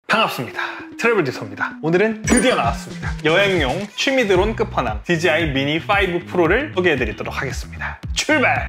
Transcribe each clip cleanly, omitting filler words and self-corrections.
반갑습니다. 트래블디서입니다. 오늘은 드디어 나왔습니다. 여행용 취미 드론 끝판왕 DJI 미니 5 프로를 소개해드리도록 하겠습니다. 출발!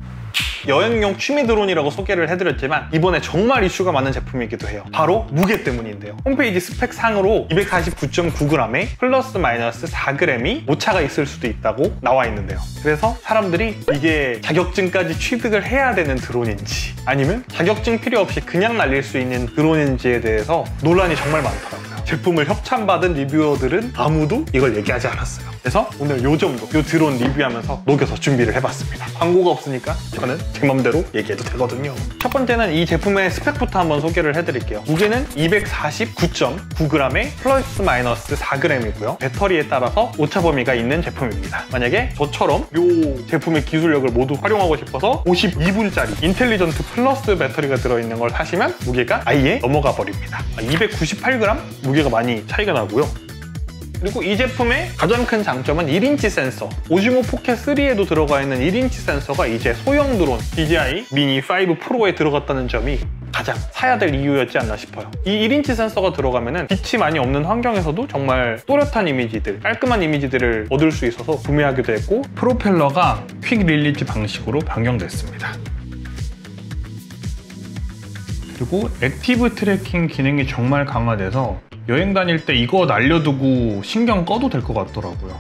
여행용 취미 드론이라고 소개를 해드렸지만 이번에 정말 이슈가 많은 제품이기도 해요. 바로 무게 때문인데요. 홈페이지 스펙상으로 249.9g에 플러스 마이너스 4g이 오차가 있을 수도 있다고 나와 있는데요. 그래서 사람들이 이게 자격증까지 취득을 해야 되는 드론인지 아니면 자격증 필요 없이 그냥 날릴 수 있는 드론인지에 대해서 논란이 정말 많더라고요. 제품을 협찬받은 리뷰어들은 아무도 이걸 얘기하지 않았어요. 그래서 오늘 요 정도, 요 드론 리뷰하면서 녹여서 준비를 해봤습니다. 광고가 없으니까 저는 제 맘대로 얘기해도 되거든요. 첫 번째는 이 제품의 스펙부터 한번 소개를 해드릴게요. 무게는 249.9g에 플러스 마이너스 4g이고요. 배터리에 따라서 오차 범위가 있는 제품입니다. 만약에 저처럼 요 제품의 기술력을 모두 활용하고 싶어서 52분짜리 인텔리전트 플러스 배터리가 들어있는 걸 사시면 무게가 아예 넘어가 버립니다. 298g? 무게가 많이 차이가 나고요. 그리고 이 제품의 가장 큰 장점은 1인치 센서, 오즈모 포켓 3에도 들어가 있는 1인치 센서가 이제 소형 드론 DJI 미니 5 프로에 들어갔다는 점이 가장 사야 될 이유였지 않나 싶어요. 이 1인치 센서가 들어가면은 빛이 많이 없는 환경에서도 정말 또렷한 이미지들, 깔끔한 이미지들을 얻을 수 있어서 구매하기도 했고, 프로펠러가 퀵 릴리즈 방식으로 변경됐습니다. 그리고 액티브 트래킹 기능이 정말 강화돼서 여행 다닐 때 이거 날려두고 신경 꺼도 될 것 같더라고요.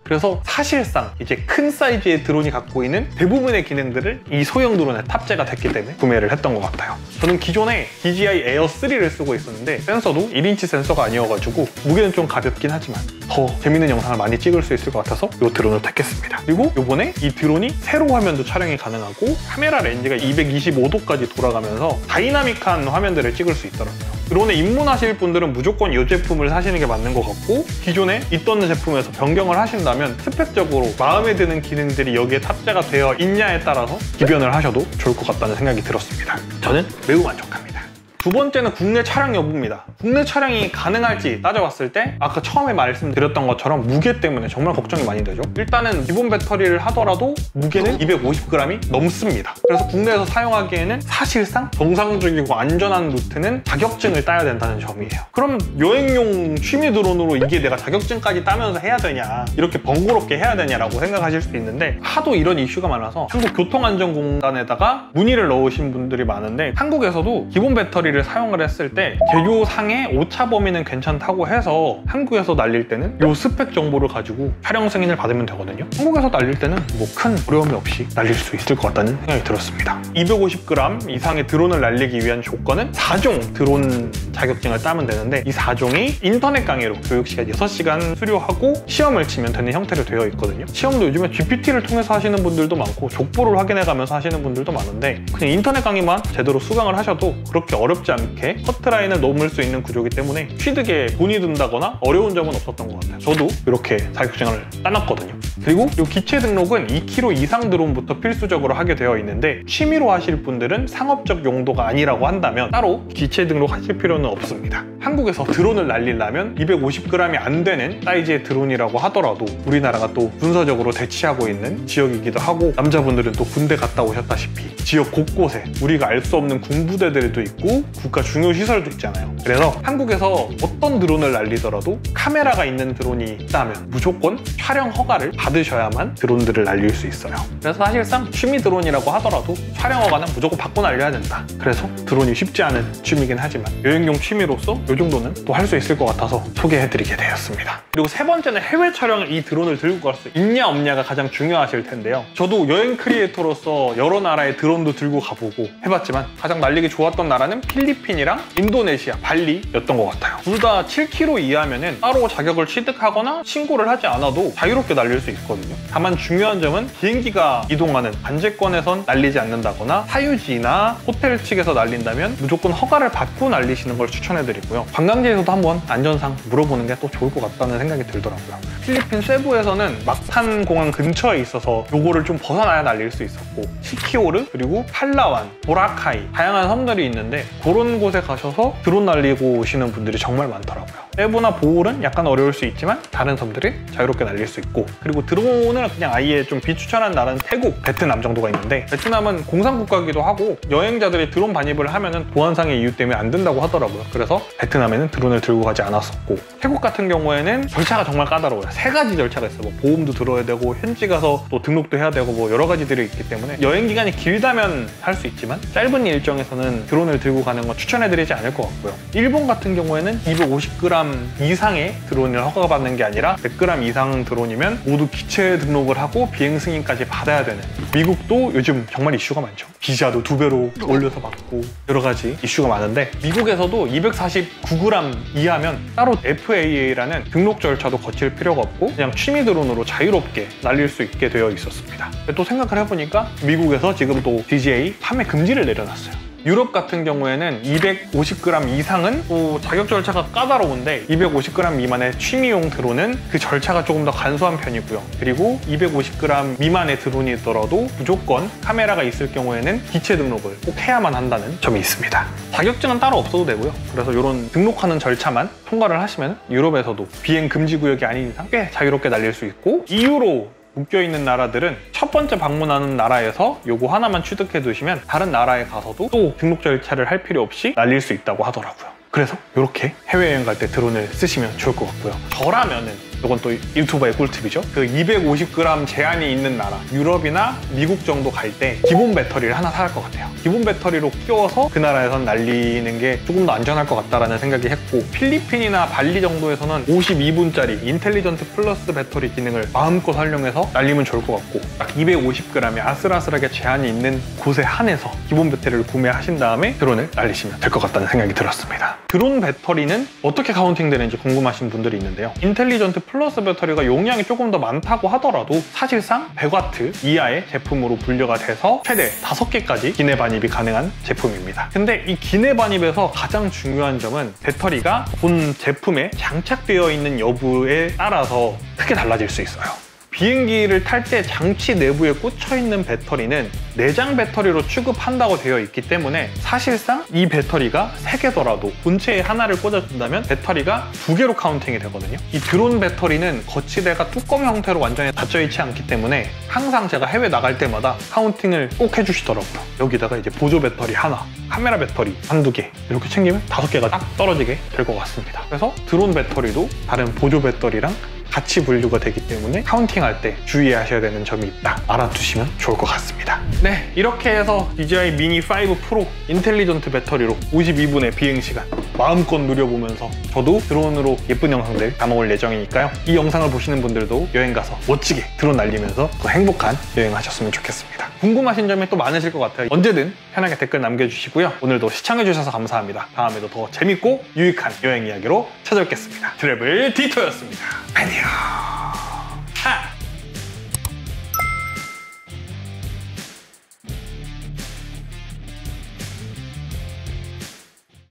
그래서 사실상 이제 큰 사이즈의 드론이 갖고 있는 대부분의 기능들을 이 소형 드론에 탑재가 됐기 때문에 구매를 했던 것 같아요. 저는 기존에 DJI 에어 3를 쓰고 있었는데 센서도 1인치 센서가 아니어가지고 무게는 좀 가볍긴 하지만 더 재밌는 영상을 많이 찍을 수 있을 것 같아서 이 드론을 택했습니다. 그리고 이번에 이 드론이 세로 화면도 촬영이 가능하고 카메라 렌즈가 225도까지 돌아가면서 다이나믹한 화면들을 찍을 수 있더라고요. 드론에 입문하실 분들은 무조건 이 제품을 사시는 게 맞는 것 같고, 기존에 있던 제품에서 변경을 하신다면 스펙적으로 마음에 드는 기능들이 여기에 탑재가 되어 있냐에 따라서 기변을 하셔도 좋을 것 같다는 생각이 들었습니다. 저는 매우 만족합니다. 두 번째는 국내 촬영 여부입니다. 국내 촬영이 가능할지 따져봤을 때 아까 처음에 말씀드렸던 것처럼 무게 때문에 정말 걱정이 많이 되죠. 일단은 기본 배터리를 하더라도 무게는 250g이 넘습니다. 그래서 국내에서 사용하기에는 사실상 정상적이고 안전한 루트는 자격증을 따야 된다는 점이에요. 그럼 여행용 취미 드론으로 이게 내가 자격증까지 따면서 해야 되냐, 이렇게 번거롭게 해야 되냐라고 생각하실 수도 있는데, 하도 이런 이슈가 많아서 한국교통안전공단에다가 문의를 넣으신 분들이 많은데, 한국에서도 기본 배터리 를 사용을 했을 때 제조상의 오차 범위는 괜찮다고 해서 한국에서 날릴 때는 이 스펙 정보를 가지고 촬영 승인을 받으면 되거든요. 한국에서 날릴 때는 뭐 큰 어려움이 없이 날릴 수 있을 것 같다는 생각이 들었습니다. 250g 이상의 드론을 날리기 위한 조건은 4종 드론 자격증을 따면 되는데, 이 4종이 인터넷 강의로 교육시간 6시간 수료하고 시험을 치면 되는 형태로 되어 있거든요. 시험도 요즘에 GPT를 통해서 하시는 분들도 많고 족보를 확인해가면서 하시는 분들도 많은데, 그냥 인터넷 강의만 제대로 수강을 하셔도 그렇게 어렵지 않게 커트라인을 넘을 수 있는 구조이기 때문에 취득에 돈이 든다거나 어려운 점은 없었던 것 같아요. 저도 이렇게 자격증을 따놨거든요. 그리고 이 기체 등록은 2kg 이상 드론부터 필수적으로 하게 되어 있는데, 취미로 하실 분들은 상업적 용도가 아니라고 한다면 따로 기체 등록하실 필요는 없습니다. 한국에서 드론을 날리려면 250g이 안 되는 사이즈의 드론이라고 하더라도 우리나라가 또 군사적으로 대치하고 있는 지역이기도 하고, 남자분들은 또 군대 갔다 오셨다시피 지역 곳곳에 우리가 알 수 없는 군부대들도 있고 국가 중요 시설도 있잖아요. 그래서 한국에서 어떤 드론을 날리더라도 카메라가 있는 드론이 있다면 무조건 촬영 허가를 받으셔야만 드론들을 날릴 수 있어요. 그래서 사실상 취미 드론이라고 하더라도 촬영 허가는 무조건 받고 날려야 된다. 그래서 드론이 쉽지 않은 취미긴 하지만 여행용 취미로서 이 정도는 또 할 수 있을 것 같아서 소개해드리게 되었습니다. 그리고 세 번째는 해외 촬영을 이 드론을 들고 갈 수 있냐 없냐가 가장 중요하실 텐데요. 저도 여행 크리에이터로서 여러 나라의 드론도 들고 가보고 해봤지만 가장 날리기 좋았던 나라는 필리핀이랑 인도네시아, 발리였던 것 같아요. 둘 다 7kg 이하면은 따로 자격을 취득하거나 신고를 하지 않아도 자유롭게 날릴 수 있거든요. 다만 중요한 점은 비행기가 이동하는 관제권에선 날리지 않는다거나 사유지나 호텔 측에서 날린다면 무조건 허가를 받고 날리시는 걸 추천해드리고요. 관광지에서도 한번 안전상 물어보는 게 또 좋을 것 같다는 생각이 들더라고요. 필리핀 세부에서는 막판 공항 근처에 있어서 요거를 좀 벗어나야 날릴 수 있었고, 시키오르 그리고 팔라완, 보라카이 다양한 섬들이 있는데 그런 곳에 가셔서 드론 날리고 오시는 분들이 정말 많더라고요. 세부나 보홀은 약간 어려울 수 있지만 다른 섬들은 자유롭게 날릴 수 있고, 그리고 드론을 그냥 아예 좀 비추천한 나라는 태국, 베트남 정도가 있는데, 베트남은 공산국가이기도 하고 여행자들이 드론 반입을 하면은 보안상의 이유 때문에 안 된다고 하더라고요. 그래서 베트남에는 드론을 들고 가지 않았었고, 태국 같은 경우에는 절차가 정말 까다로워요. 3가지 절차가 있어요. 뭐 보험도 들어야 되고 현지 가서 또 등록도 해야 되고 뭐 여러 가지들이 있기 때문에 여행 기간이 길다면 할 수 있지만 짧은 일정에서는 드론을 들고 가는 건 추천해드리지 않을 것 같고요. 일본 같은 경우에는 250g 이상의 드론을 허가받는 게 아니라 100g 이상 드론이면 모두 기체 등록을 하고 비행 승인까지 받아야 되는, 미국도 요즘 정말 이슈가 많죠. 비자도 2배로 올려서 받고 여러 가지 이슈가 많은데, 미국에서도 249g 이하면 따로 FAA라는 등록 절차도 거칠 필요가 없고 그냥 취미 드론으로 자유롭게 날릴 수 있게 되어 있었습니다. 또 생각을 해보니까 미국에서 지금 또 DJI 판매 금지를 내려놨어요. 유럽 같은 경우에는 250g 이상은 또 자격 절차가 까다로운데 250g 미만의 취미용 드론은 그 절차가 조금 더 간소한 편이고요. 그리고 250g 미만의 드론이더라도 무조건 카메라가 있을 경우에는 기체 등록을 꼭 해야만 한다는 점이 있습니다. 자격증은 따로 없어도 되고요. 그래서 이런 등록하는 절차만 통과를 하시면 유럽에서도 비행 금지 구역이 아닌 이상 꽤 자유롭게 날릴 수 있고, EU로 묶여있는 나라들은 첫 번째 방문하는 나라에서 요거 하나만 취득해 두시면 다른 나라에 가서도 또 등록 절차를 할 필요 없이 날릴 수 있다고 하더라고요. 그래서 이렇게 해외여행 갈 때 드론을 쓰시면 좋을 것 같고요. 저라면은, 이건 또 유튜버의 꿀팁이죠. 그 250g 제한이 있는 나라, 유럽이나 미국 정도 갈 때 기본 배터리를 하나 사야 할 것 같아요. 기본 배터리로 끼워서 그 나라에선 날리는 게 조금 더 안전할 것 같다라는 생각이 했고, 필리핀이나 발리 정도에서는 52분짜리 인텔리전트 플러스 배터리 기능을 마음껏 활용해서 날리면 좋을 것 같고, 딱 250g이 아슬아슬하게 제한이 있는 곳에 한해서 기본 배터리를 구매하신 다음에 드론을 날리시면 될 것 같다는 생각이 들었습니다. 드론 배터리는 어떻게 카운팅 되는지 궁금하신 분들이 있는데요. 인텔리전트 플러스 배터리가 용량이 조금 더 많다고 하더라도 사실상 100W 이하의 제품으로 분류가 돼서 최대 5개까지 기내 반입이 가능한 제품입니다. 근데 이 기내 반입에서 가장 중요한 점은 배터리가 본 제품에 장착되어 있는 여부에 따라서 크게 달라질 수 있어요. 비행기를 탈 때 장치 내부에 꽂혀있는 배터리는 내장 배터리로 취급한다고 되어 있기 때문에 사실상 이 배터리가 3개더라도 본체에 하나를 꽂아준다면 배터리가 2개로 카운팅이 되거든요. 이 드론 배터리는 거치대가 뚜껑 형태로 완전히 닫혀있지 않기 때문에 항상 제가 해외 나갈 때마다 카운팅을 꼭 해주시더라고요. 여기다가 이제 보조 배터리 하나, 카메라 배터리 한두 개 이렇게 챙기면 5개가 딱 떨어지게 될 것 같습니다. 그래서 드론 배터리도 다른 보조 배터리랑 같이 분류가 되기 때문에 카운팅할 때 주의하셔야 되는 점이 있다, 알아두시면 좋을 것 같습니다. 네, 이렇게 해서 DJI 미니 5 프로 인텔리전트 배터리로 52분의 비행시간 마음껏 누려보면서 저도 드론으로 예쁜 영상들 담아올 예정이니까요. 이 영상을 보시는 분들도 여행 가서 멋지게 드론 날리면서 또 행복한 여행하셨으면 좋겠습니다. 궁금하신 점이 또 많으실 것 같아요. 언제든 편하게 댓글 남겨주시고요. 오늘도 시청해주셔서 감사합니다. 다음에도 더 재밌고 유익한 여행 이야기로 찾아뵙겠습니다. 트래블 디토였습니다. 안녕.